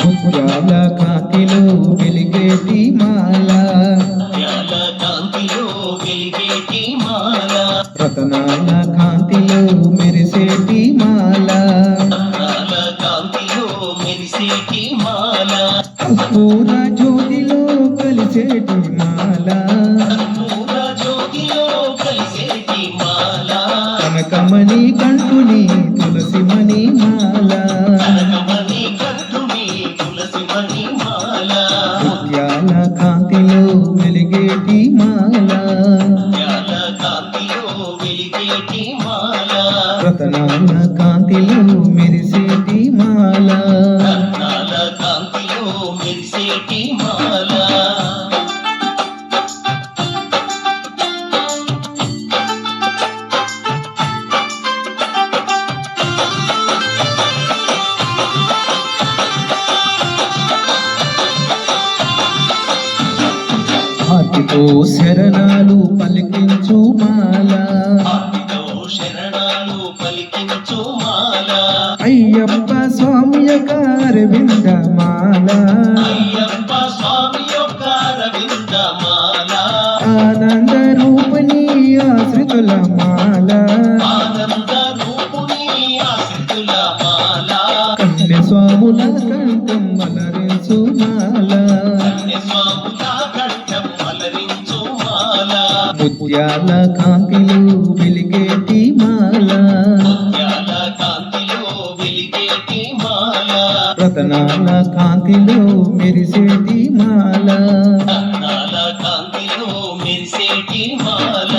ముత్యాల కాంతిలో వెలిగేటి మాల, ముత్యాల కాంతిలో వెలిగేటి మాల, రతనాల కాంతిలో మెరిసేటి మాల, రత్నాల కాంతిలో మెరిసేటి మాల, కర్పూర జ్యోతిలో కలిసేటి మాల, కర్పూర జ్యోతిలో కలిసేటి మాల, కనకమణి కంటుని తులసి మణి మాల, కనకమణి కంఠుని తులసి మణి మాల, ముత్యాల కాంతిలో వెలిగేటి మాల, ముత్యాల కాంతిలో వెలిగేటి మాల, రతనాల కాంతిలో మెరిసేటి మాల. రత్నాల కాంతిలో మెరిసేటి మాల. ఆర్తితో శరణాలు పలికించు మాల, ఆర్తితో శరణాలు పలికించు మాల, అయ్యప్ప స్వామి యొక్క అరవింద మాల, అయ్యప్ప స్వామి యొక్క అరవింద మాల, ఆనంద రూపిణి ఆశ్రితుల మాల, ఆనంద రూపుని ఆశ్రితుల మాల, కన్య స్వాముల కంఠం అలరించు మాల, కన్యస్వాముల కంఠం అలరించు మాల, ముత్యాల కాంతిలో వెలిగేటి మాల, ముత్యాల కాంతిలో వెలిగేటి మాల, రతనాల కాంతిలో మెరిసేటి మాల. రత్నాల కాంతిలో మెరిసేటి మాల.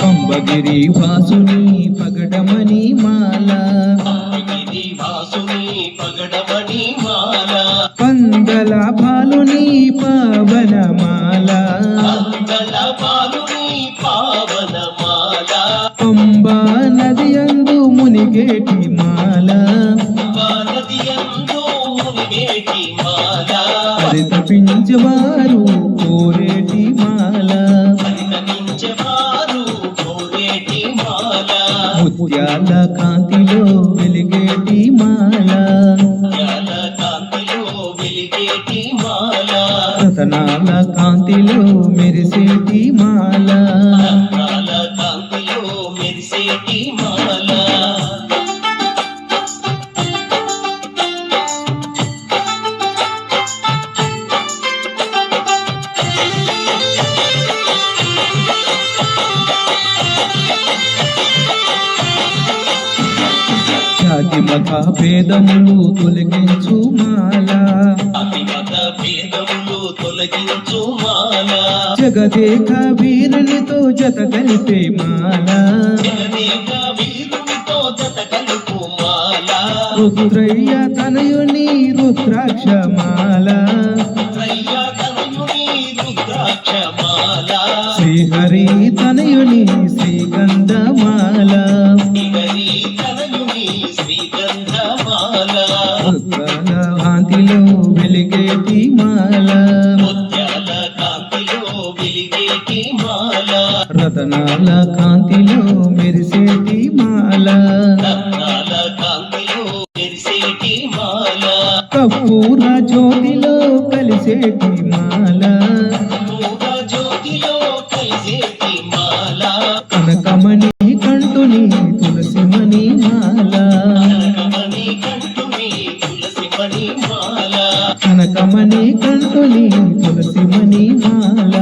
కంబగిరి వాసుని పగడమణి మాల, పంపిగిరి వాసుని పగడమణి మాల, పందల భాలుని పవన మాల, మంగళ పాలుని పావన మాల, పంబా నది యందు మునిగేటి మాల, నదియందు మునిగేటి మాల, పరితపించేవారు కోరేటి మాల, పరితపించేవారు కోరేటి మాల, ముత్యాల కాంతిలో వెలిగేటి మాల, ముత్యాల కాంతిలో వెలిగేటి మాల, రతనాల కాంతిలో మెరిసేటి మాల. రత్నాల కాంతిలో మెరిసేటి మాల. జాతి మత భేదములు తొలగించు మాల, అతిమత భేదములు తొలగించు మాల, జగదేక వీరునితో జత కలిపే మాల, జగదేక వీరునితో జత కలుపు మాల, రుద్రయ్య తనయుని రుద్రాక్ష మాల, రుద్రయ్య తనయుని రుద్రాక్ష మాల, శ్రీహరి తనయుని శ్రీగంధ మాల, శ్రీహరి తనయుని శ్రీగంధ మాల, ముత్యాల కాంతిలో వెలిగేటి మాల, ముత్యాల కాంతిలో వెలిగేటి మాల, రతనాల కాంతిలో మెరిసేటి మాల, రత్నాల కాంతిలో మెరిసేటి మాల, కర్పూర జ్యోతిలో కలిసేటి మాల, కర్పూర జ్యోతిలో కలిసేటి మాల, కనకమణి కంటుని తులసి మణి మాల, కనకమణి కంఠుని తులసి మణి మాల, కనకమణి కంటుని తులసి మణి మాల.